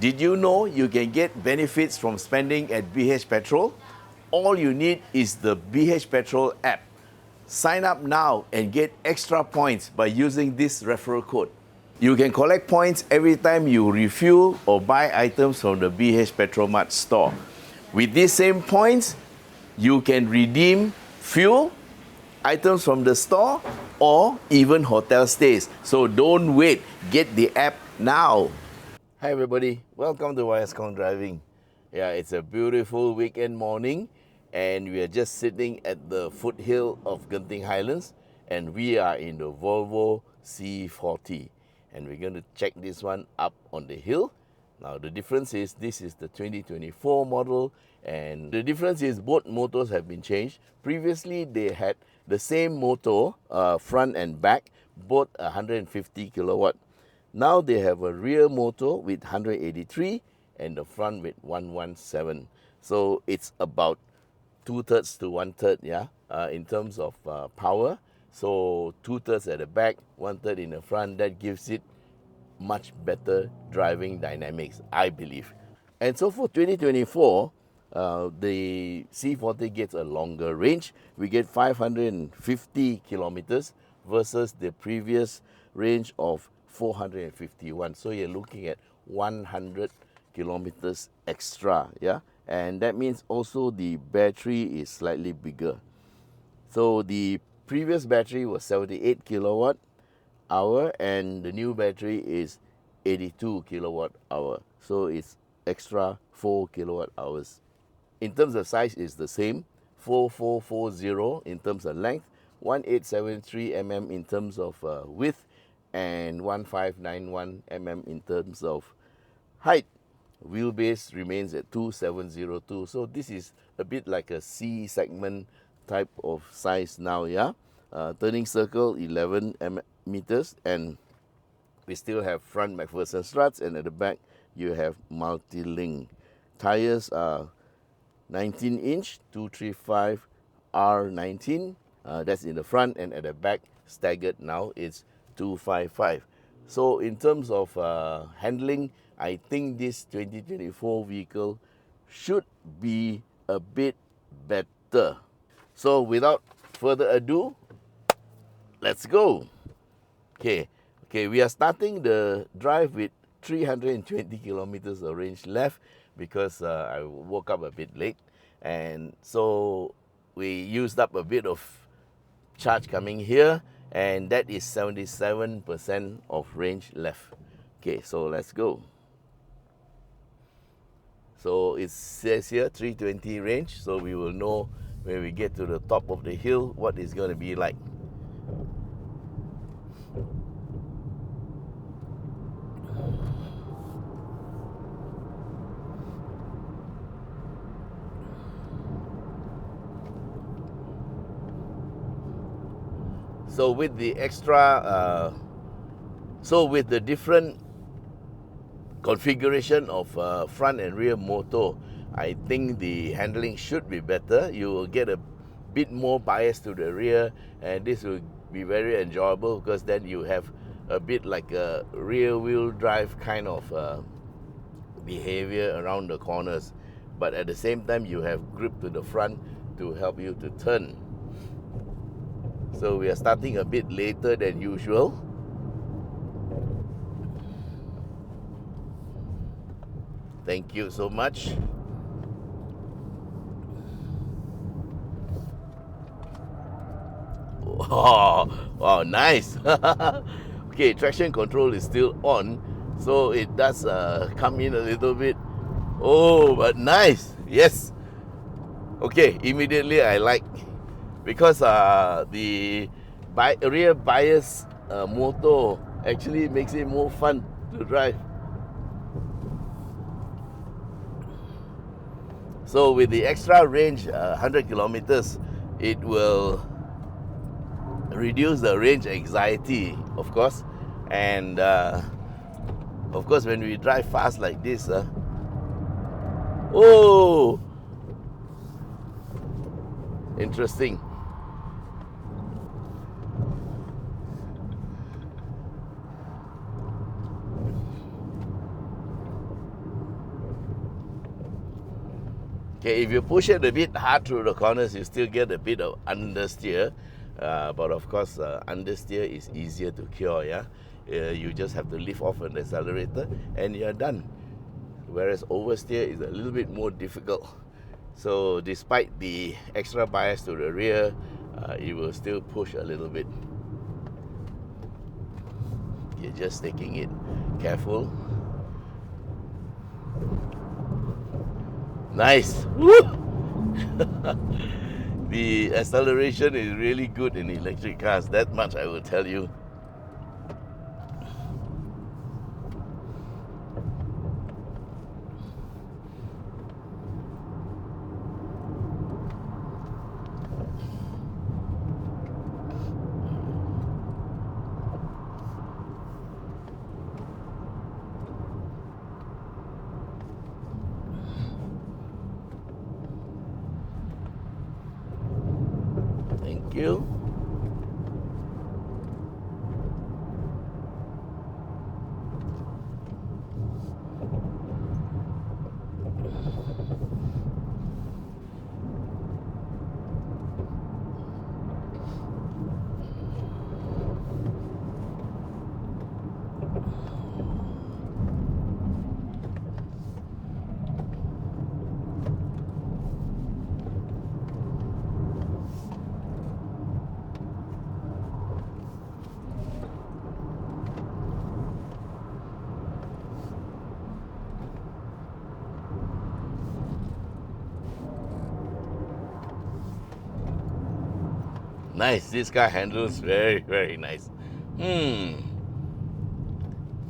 Did you know you can get benefits from spending at BH Petrol? All you need is the BH Petrol app. Sign up now and get extra points by using this referral code. You can collect points every time you refuel or buy items from the BH Petromart store. With these same points, you can redeem fuel, items from the store, or even hotel stays. So don't wait, get the app now. Hi everybody, welcome to Khong Driving. Yeah, it's a beautiful weekend morning and we are just sitting at the foothill of Genting Highlands and we are in the Volvo C40 and we're going to check this one up on the hill. Now the difference is this is the 2024 model and the difference is both motors have been changed. Previously they had the same motor, front and back, both 150 kilowatt. Now they have a rear motor with 183 and the front with 117. So it's about 2/3 to 1/3, yeah, in terms of power. So 2/3 at the back, 1/3 in the front. That gives it much better driving dynamics, I believe. And so for 2024, the C40 gets a longer range. We get 550 kilometers versus the previous range of 451. So you're looking at 100 kilometers extra, yeah? And that means also the battery is slightly bigger. So the previous battery was 78 kilowatt hour and the new battery is 82 kilowatt hour. So it's extra 4 kilowatt hours. In terms of size, it's the same, 4440 in terms of length, 1873 mm in terms of width, and 1591 mm in terms of height. Wheelbase remains at 2702. So this is a bit like a C segment type of size now, yeah? Turning circle 11 meters, and we still have front McPherson struts, and at the back you have multi-link. Tires are 19-inch 235 R19. That's in the front, and at the back staggered now it's 255. So in terms of handling, I think this 2024 vehicle should be a bit better. So without further ado, let's go. Okay, we are starting the drive with 320 kilometers of range left because I woke up a bit late, and so we used up a bit of charge coming here, and that is 77% of range left. Okay, so let's go. So it says here 320 range, so we will know when we get to the top of the hill what it's going to be like. So with the extra, with the different configuration of front and rear motor, I think the handling should be better. You will get a bit more bias to the rear, and this will be very enjoyable because then you have a bit like a rear wheel drive kind of behavior around the corners. But at the same time, you have grip to the front to help you to turn. So we are starting a bit later than usual. Thank you so much. Oh, wow, nice. Okay, traction control is still on, so it does come in a little bit. Oh, but nice. Yes. Okay, immediately I like, because the rear bias motor actually makes it more fun to drive. So with the extra range, 100 kilometers, it will reduce the range anxiety, of course. And of course, when we drive fast like this, oh, interesting. Okay, if you push it a bit hard through the corners, you still get a bit of understeer. But of course, understeer is easier to cure, yeah? You just have to lift off an accelerator and you're done. Whereas oversteer is a little bit more difficult. So despite the extra bias to the rear, it will still push a little bit. You're just taking it careful. Nice. Woo! The acceleration is really good in electric cars, that much I will tell you. Thank you. Nice, this car handles very, very nice.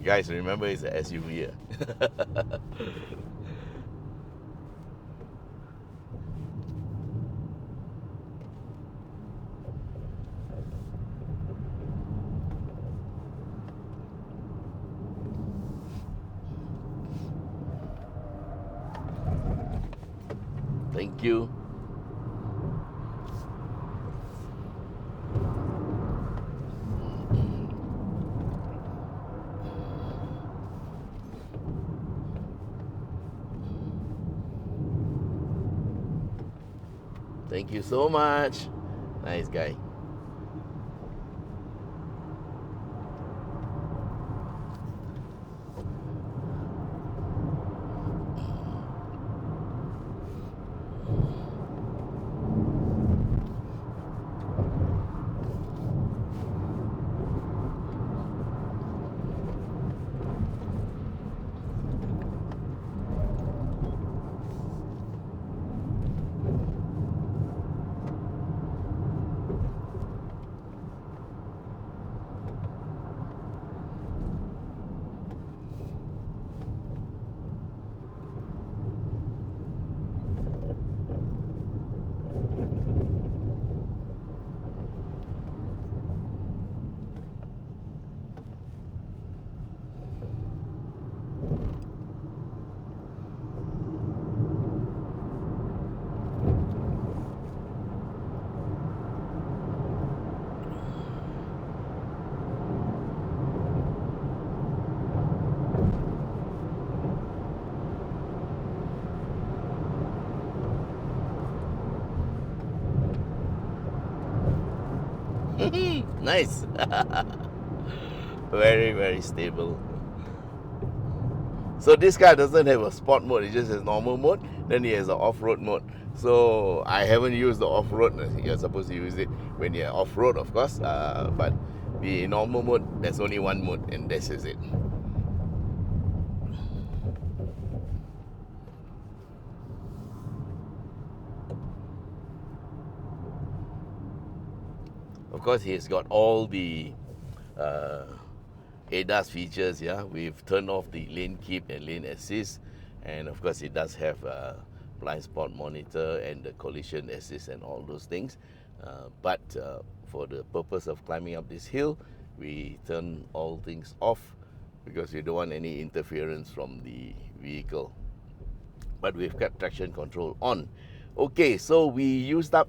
Guys, remember it's an SUV. Thank you. Thank you so much. Nice guy. Nice. Very, very stable. So this car doesn't have a sport mode, it just has normal mode, then it has an off-road mode. So I haven't used the off-road. You're supposed to use it when you're off-road, of course, but the normal mode, there's only one mode and this is it. Of course, he's got all the ADAS features. Yeah, we've turned off the lane keep and lane assist, and of course, it does have a blind spot monitor and the collision assist and all those things. But for the purpose of climbing up this hill, we turn all things off because we don't want any interference from the vehicle. But we've kept traction control on. Okay, so we used up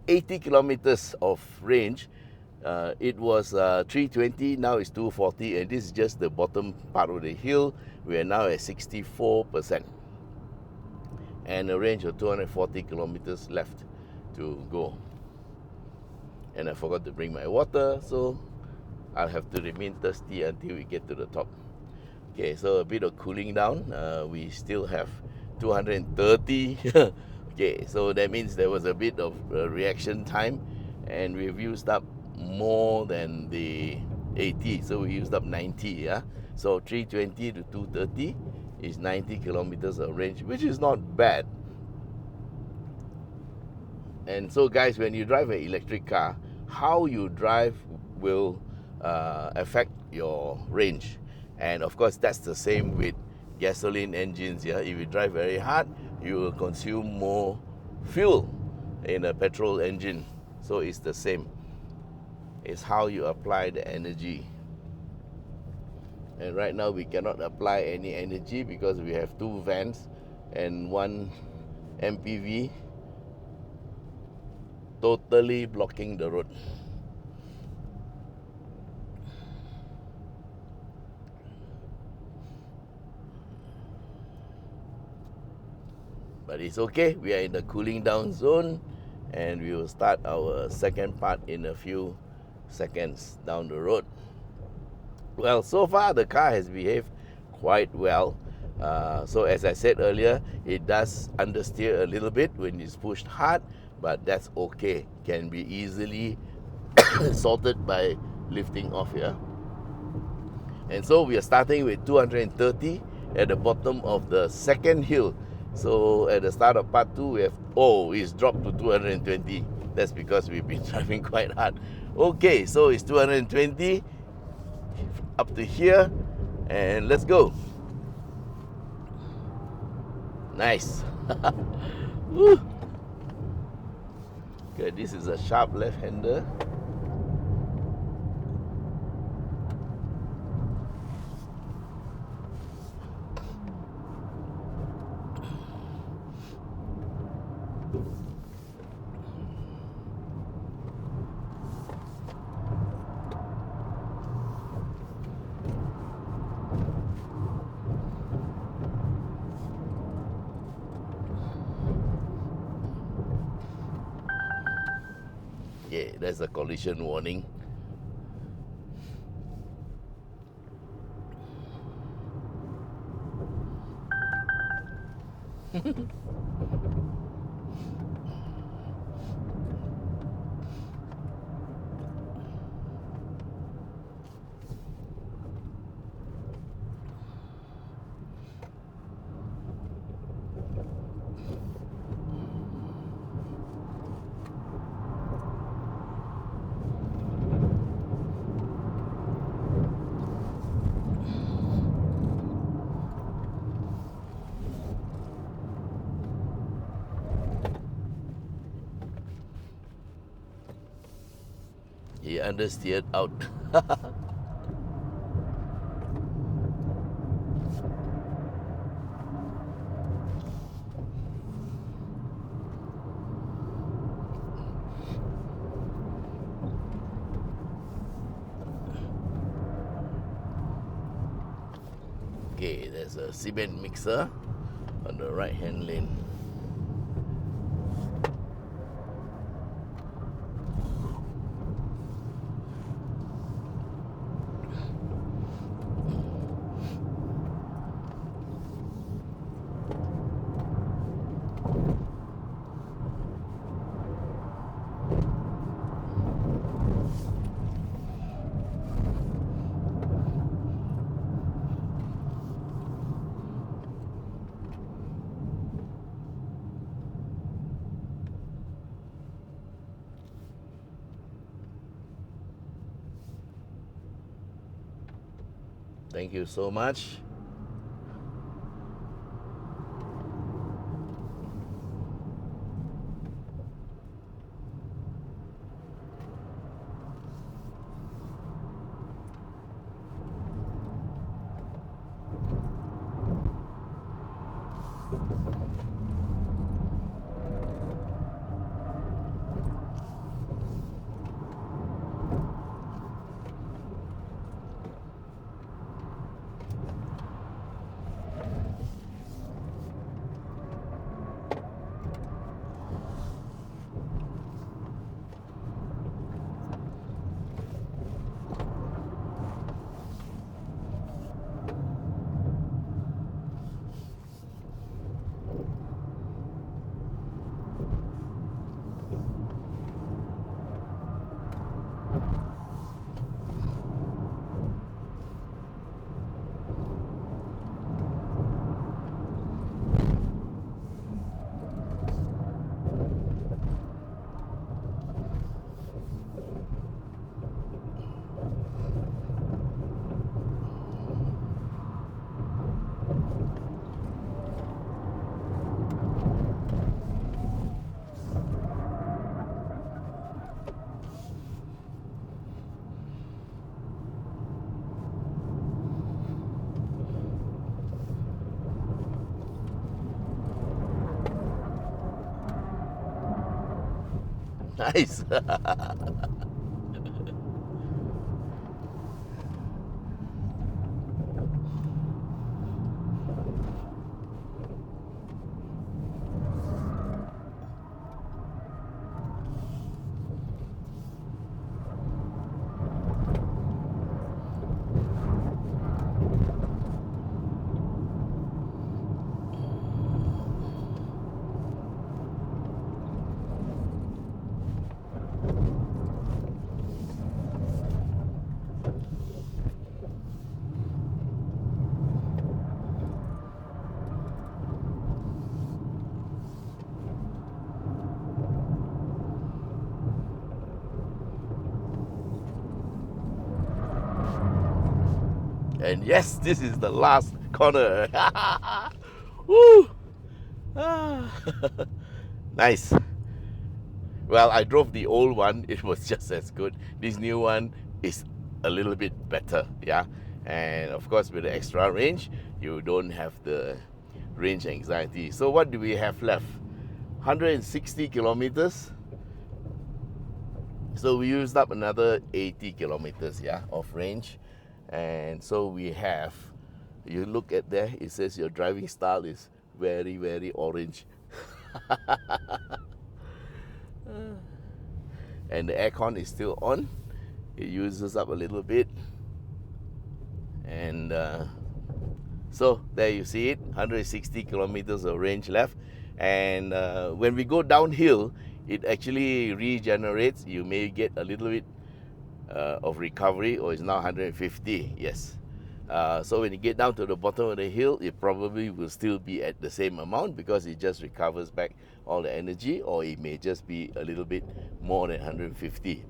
80 kilometers of range. It was 320, now it's 240, and this is just the bottom part of the hill. We are now at 64%. and a range of 240 kilometers left to go. And I forgot to bring my water, so I'll have to remain thirsty until we get to the top. Okay, so a bit of cooling down. We still have 230. Okay, so that means there was a bit of reaction time, and we've used up more than the 80, so we used up 90. Yeah, so 320 to 230 is 90 kilometers of range, which is not bad. And so guys, when you drive an electric car, how you drive will affect your range. And of course, that's the same with gasoline engines. Yeah, if you drive very hard, you will consume more fuel in a petrol engine. So it's the same. It's how you apply the energy. And right now we cannot apply any energy because we have two vans and one MPV totally blocking the road. But it's okay, we are in the cooling down zone, and we will start our second part in a few seconds down the road. Well, so far the car has behaved quite well. So as I said earlier, it does understeer a little bit when it's pushed hard, but that's okay. Can be easily sorted by lifting off here. And so we are starting with 230 at the bottom of the second hill. So at the start of part 2, we have, it's dropped to 220. That's because we've been driving quite hard. Okay, so it's 220 up to here, and let's go. Nice. Woo. Okay, this is a sharp left-hander. Yeah, that's a collision warning. He understeered out. Okay, there's a cement mixer on the right hand lane. Thank you so much. Nice. And yes, this is the last corner. Woo! Ah. Nice. Well, I drove the old one, it was just as good. This new one is a little bit better, yeah. And of course, with the extra range, you don't have the range anxiety. So what do we have left? 160 kilometers. So we used up another 80 kilometers, yeah, of range. And so we have, you look at there, it says your driving style is very, very orange. And the aircon is still on. It uses up a little bit. And so there you see it, 160 kilometers of range left. And when we go downhill, it actually regenerates. You may get a little bit of recovery, or it's now 150, yes. So when you get down to the bottom of the hill, it probably will still be at the same amount because it just recovers back all the energy, or it may just be a little bit more than 150.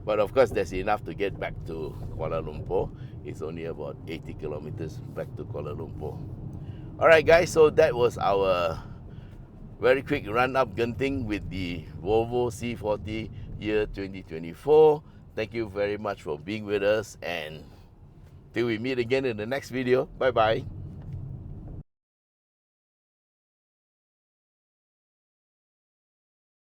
But of course, that's enough to get back to Kuala Lumpur. It's only about 80 kilometers back to Kuala Lumpur. All right, guys, so that was our very quick run up Genting with the Volvo C40 year 2024. Thank you very much for being with us, and till we meet again in the next video. Bye bye.